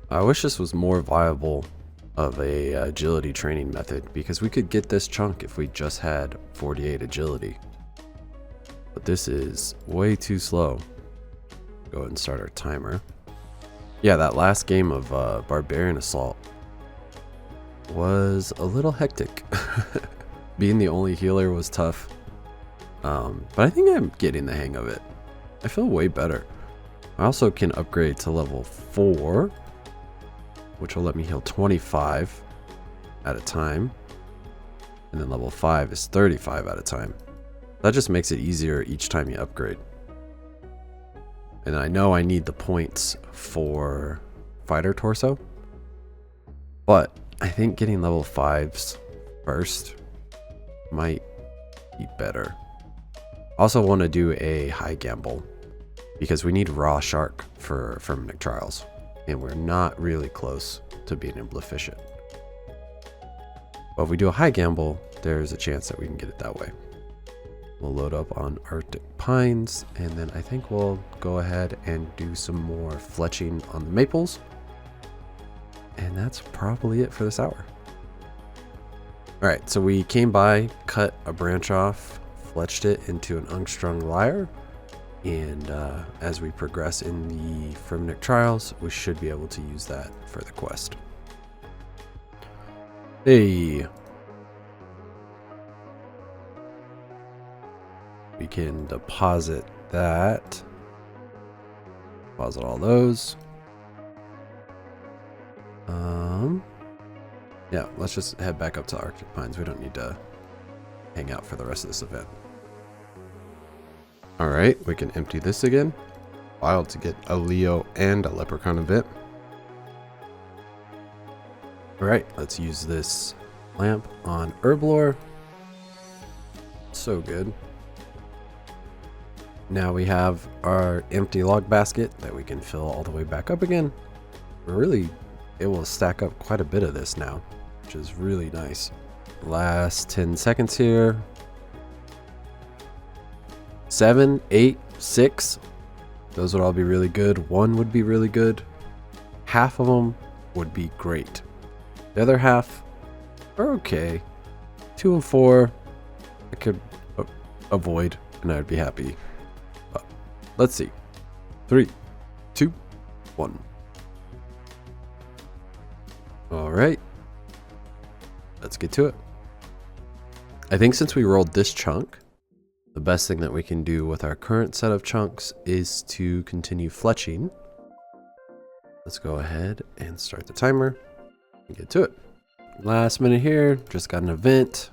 I wish this was more viable of a agility training method, because we could get this chunk if we just had 48 agility. But this is way too slow. Go ahead and start our timer. Yeah, that last game of Barbarian Assault was a little hectic. Being the only healer was tough. But I think I'm getting the hang of it. I feel way better. I also can upgrade to level 4, which will let me heal 25 at a time. And then level 5 is 35 at a time. That just makes it easier each time you upgrade. And I know I need the points for fighter torso, but I think getting level 5s first might be better. Also want to do a high gamble because we need raw shark for Firminic Trials, and we're not really close to being able to fish it. But if we do a high gamble, there's a chance that we can get it that way. We'll load up on Arctic Pines, and then I think we'll go ahead and do some more fletching on the maples. And that's probably it for this hour. All right, so we came by, cut a branch off, fletched it into an unstrung lyre, and as we progress in the Firminic Trials, we should be able to use that for the quest. Hey! We can deposit that. Deposit all those. Yeah, let's just head back up to Arctic Pines. We don't need to hang out for the rest of this event. Alright, we can empty this again. Wild to get a Leo and a Leprechaun event. Alright, let's use this lamp on Herblore. So good. Now we have our empty log basket that we can fill all the way back up again. We're really able to stack up quite a bit of this now, which is really nice. Last 10 seconds here. 7, 8, 6. Those would all be really good. 1 would be really good. Half of them would be great. The other half are okay. 2 and 4 I could avoid and I'd be happy. But let's see. 3, 2, 1. All right. Let's get to it. I think since we rolled this chunk, the best thing that we can do with our current set of chunks is to continue fletching. Let's go ahead and start the timer and get to it. Last minute here, just got an event.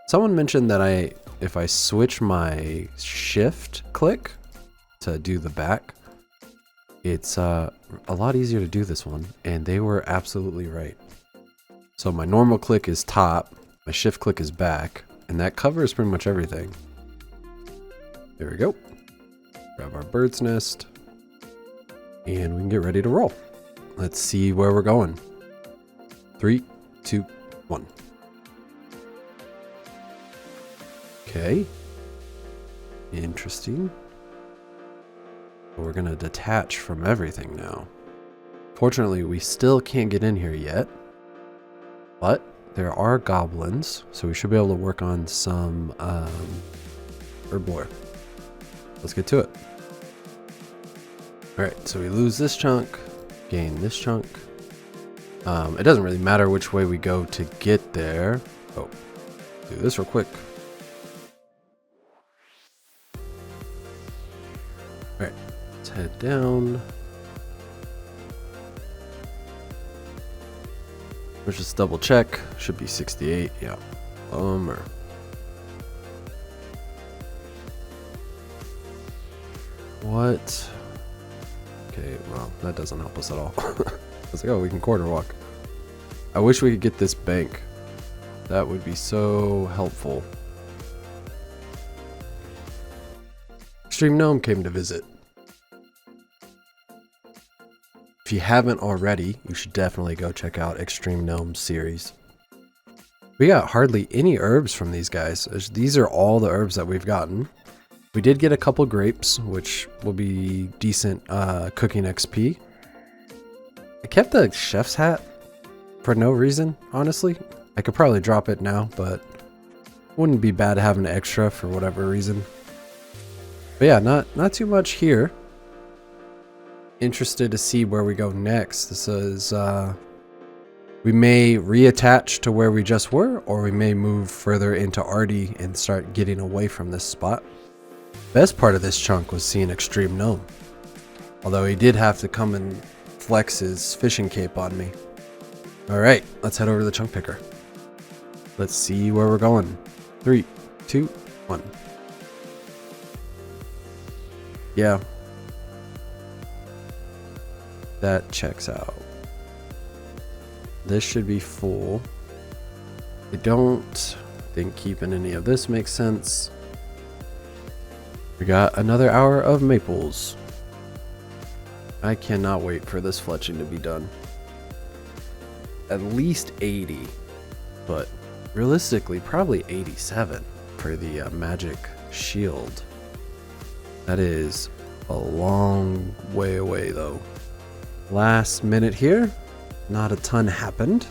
Someone mentioned that if I switch my shift click to do the back, it's a lot easier to do this one, and they were absolutely right. So my normal click is top, my shift click is back, and that covers pretty much everything. There we go. Grab our bird's nest, and we can get ready to roll. Let's see where we're going. 3, 2, 1. Okay. Interesting. We're gonna detach from everything now. Fortunately, we still can't get in here yet, but there are goblins, so we should be able to work on some Herblore. Let's get to it. All right, so we lose this chunk, gain this chunk. It doesn't really matter which way we go to get there. Oh, do this real quick. All right, let's head down. Let's just double check. Should be 68. Yeah. Bummer. What? Okay, well, that doesn't help us at all. I was like, oh, we can quarter walk. I wish we could get this bank. That would be so helpful. Extreme Gnome came to visit. If you haven't already, you should definitely go check out Extreme Gnome series. We got hardly any herbs from these guys. These are all the herbs that we've gotten. We did get a couple grapes, which will be decent cooking XP. I kept the chef's hat for no reason, honestly. I could probably drop it now, but wouldn't be bad to have an extra for whatever reason. But yeah, not too much here. Interested to see where we go next. This is we may reattach to where we just were, or we may move further into Artie and start getting away from this spot. Best part of this chunk was seeing Xtreme Gnome, although he did have to come and flex his fishing cape on me. All right, let's head over to the chunk picker. Let's see where we're going. 3, 2, 1. Yeah, that checks out. This should be full. I don't think keeping any of this makes sense. We got another hour of maples. I cannot wait for this fletching to be done. At least 80, but realistically probably 87 for the magic shield. That is a long way away though. Last minute here. Not a ton happened.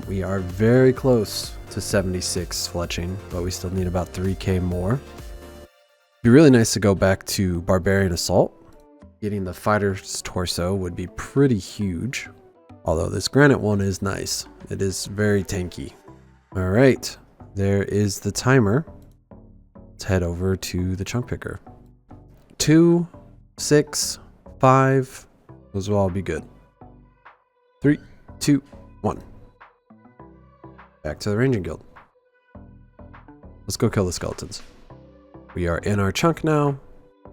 We are very close to 76 fletching, but we still need about 3k more. It'd be really nice to go back to Barbarian Assault. Getting the fighter's torso would be pretty huge. Although this granite one is nice. It is very tanky. All right, there is the timer. Let's head over to the chunk picker. 2, 6, 5. Those will all be good. 3, 2, 1. Back to the ranging guild. Let's go kill the skeletons. We are in our chunk now.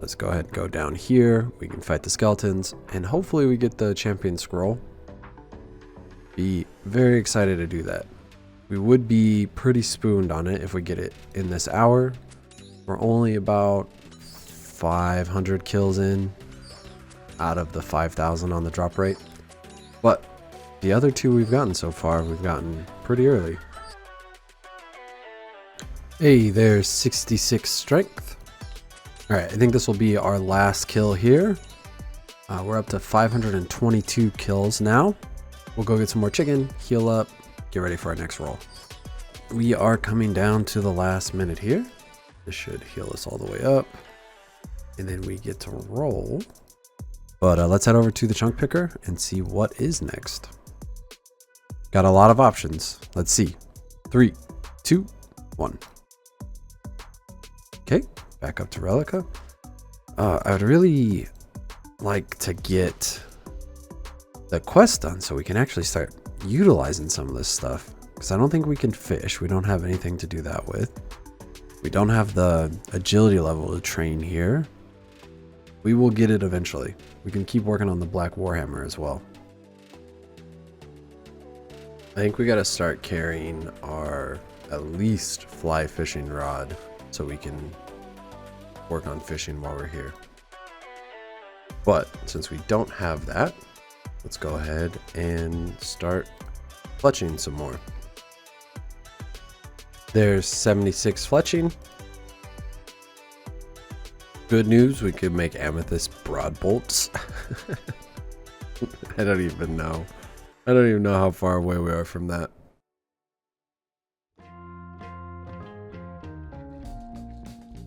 Let's go ahead and go down here. We can fight the skeletons and hopefully we get the champion scroll. Be very excited to do that. We would be pretty spooned on it if we get it in this hour. We're only about 500 kills in out of the 5,000 on the drop rate. But the other two we've gotten so far, we've gotten pretty early. Hey, there's 66 strength. All right, I think this will be our last kill here. We're up to 522 kills now. We'll go get some more chicken, heal up, get ready for our next roll. We are coming down to the last minute here. This should heal us all the way up. And then we get to roll. But let's head over to the chunk picker and see what is next. Got a lot of options. Let's see. 3, 2, 1. Okay, back up to Relica. I would really like to get the quest done so we can actually start utilizing some of this stuff. Because I don't think we can fish. We don't have anything to do that with. We don't have the agility level to train here. We will get it eventually. We can keep working on the Black Warhammer as well. I think we got to start carrying our at least fly fishing rod so we can work on fishing while we're here. But since we don't have that, let's go ahead and start fletching some more. There's 76 fletching. Good news, we could make amethyst broad bolts. I don't even know. I don't even know how far away we are from that.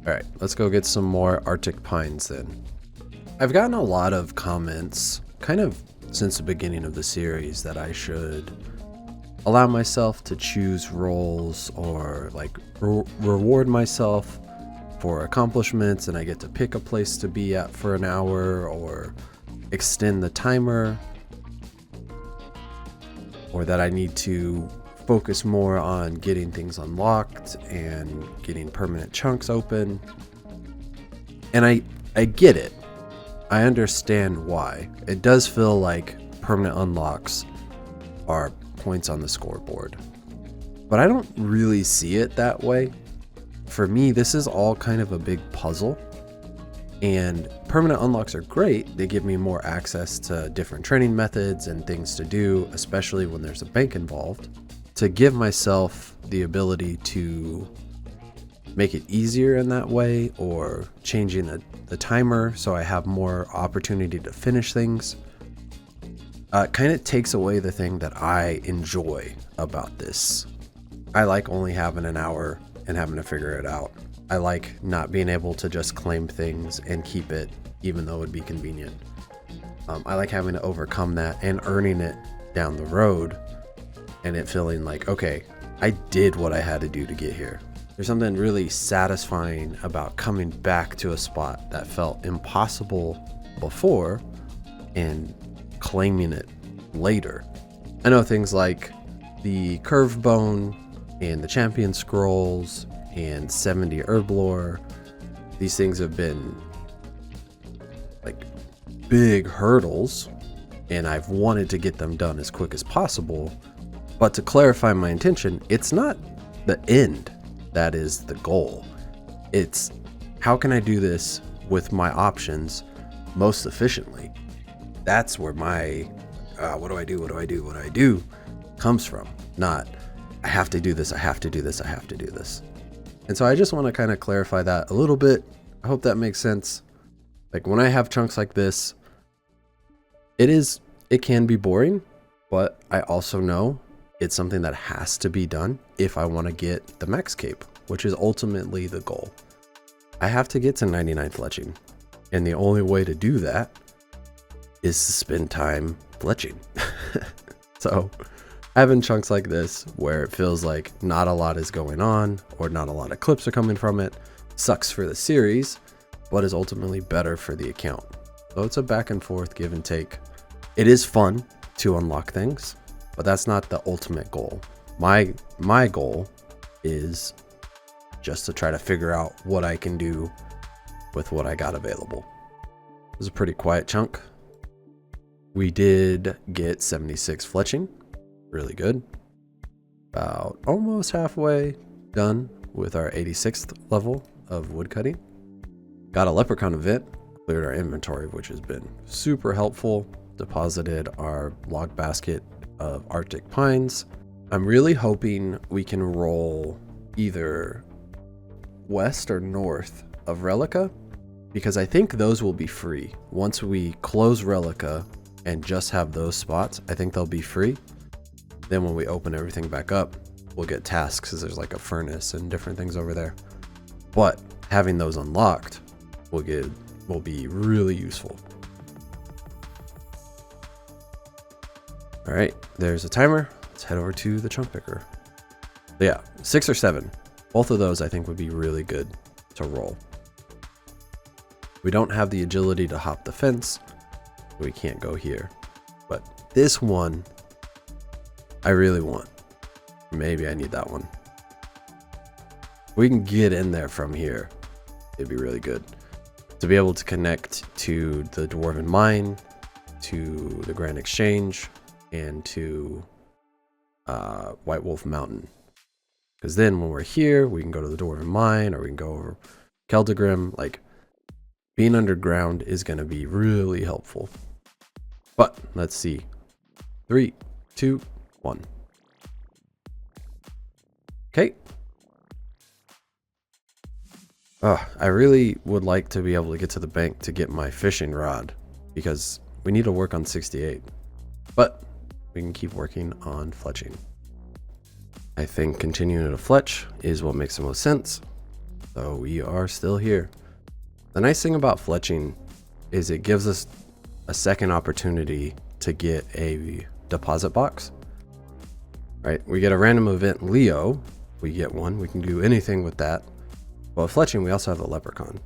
Alright, let's go get some more Arctic pines then. I've gotten a lot of comments, kind of since the beginning of the series, that I should allow myself to choose roles or like reward myself for accomplishments, and I get to pick a place to be at for an hour or extend the timer, or that I need to focus more on getting things unlocked and getting permanent chunks open. And I get it. I understand why. It does feel like permanent unlocks are points on the scoreboard, but I don't really see it that way. For me, this is all kind of a big puzzle, and permanent unlocks are great. They give me more access to different training methods and things to do, especially when there's a bank involved, to give myself the ability to make it easier in that way, or changing the timer so I have more opportunity to finish things. kind of takes away the thing that I enjoy about this. I like only having an hour and having to figure it out. I like not being able to just claim things and keep it, even though it would be convenient. I like having to overcome that and earning it down the road and it feeling like, okay, I did what I had to do to get here. There's something really satisfying about coming back to a spot that felt impossible before and claiming it later. I know things like the curved bone and the champion scrolls and 70 Herblore. These things have been like big hurdles and I've wanted to get them done as quick as possible. But to clarify my intention, it's not the end that is the goal. It's how can I do this with my options most efficiently? That's where my what do I do comes from. Not I have to do this, I have to do this, I have to do this. And so I just want to kind of clarify that a little bit. I hope that makes sense. Like when I have chunks like this, it can be boring, but I also know it's something that has to be done if I want to get the max cape, which is ultimately the goal. I have to get to 99 fletching, and the only way to do that is to spend time fletching. So having chunks like this where it feels like not a lot is going on or not a lot of clips are coming from it sucks for the series, but is ultimately better for the account. So it's a back and forth give and take. It is fun to unlock things, but that's not the ultimate goal. My goal is just to try to figure out what I can do with what I got available. It was a pretty quiet chunk. We did get 76 fletching, really good. About almost halfway done with our 86th level of woodcutting. Got a leprechaun event, cleared our inventory, which has been super helpful. Deposited our log basket of Arctic pines. I'm really hoping we can roll either west or north of Relica, because I think those will be free. Once we close Relica and just have those spots, I think they'll be free. Then when we open everything back up, we'll get tasks because there's like a furnace and different things over there. But having those unlocked will be really useful. All right, there's a timer. Let's head over to the chunk picker. So yeah, 6 or 7. Both of those I think would be really good to roll. We don't have the agility to hop the fence. We can't go here. But this one, I really want. Maybe I need that one. We can get in there from here. It'd be really good. To be able to connect to the Dwarven Mine, to the Grand Exchange, and to White Wolf Mountain. Because then when we're here, we can go to the Dwarven Mine or we can go over Keldegrim. Like, being underground is going to be really helpful. But let's see. 3, 2, 1. Okay. I really would like to be able to get to the bank to get my fishing rod because we need to work on 68. But we can keep working on fletching. I think continuing to fletch is what makes the most sense. So we are still here. The nice thing about fletching is it gives us a second opportunity to get a deposit box. Right? We get a random event Leo. We get one. We can do anything with that. But fletching, we also have a leprechaun.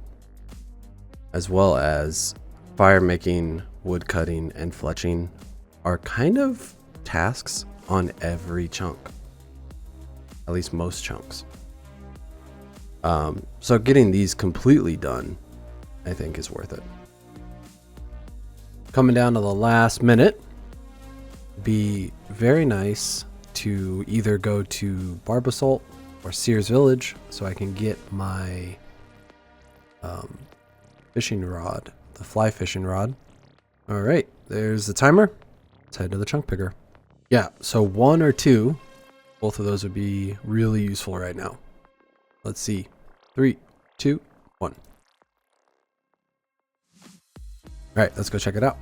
As well as fire making, wood cutting, and fletching are kind of tasks on every chunk. At least most chunks. So getting these completely done, I think, is worth it. Coming down to the last minute, be very nice to either go to Barbasalt or Sears Village so I can get my fishing rod, the fly fishing rod. All right, there's the timer. Let's head to the chunk picker. Yeah, so 1 or 2, both of those would be really useful right now. Let's see. 3, 2, 1. All right, let's go check it out.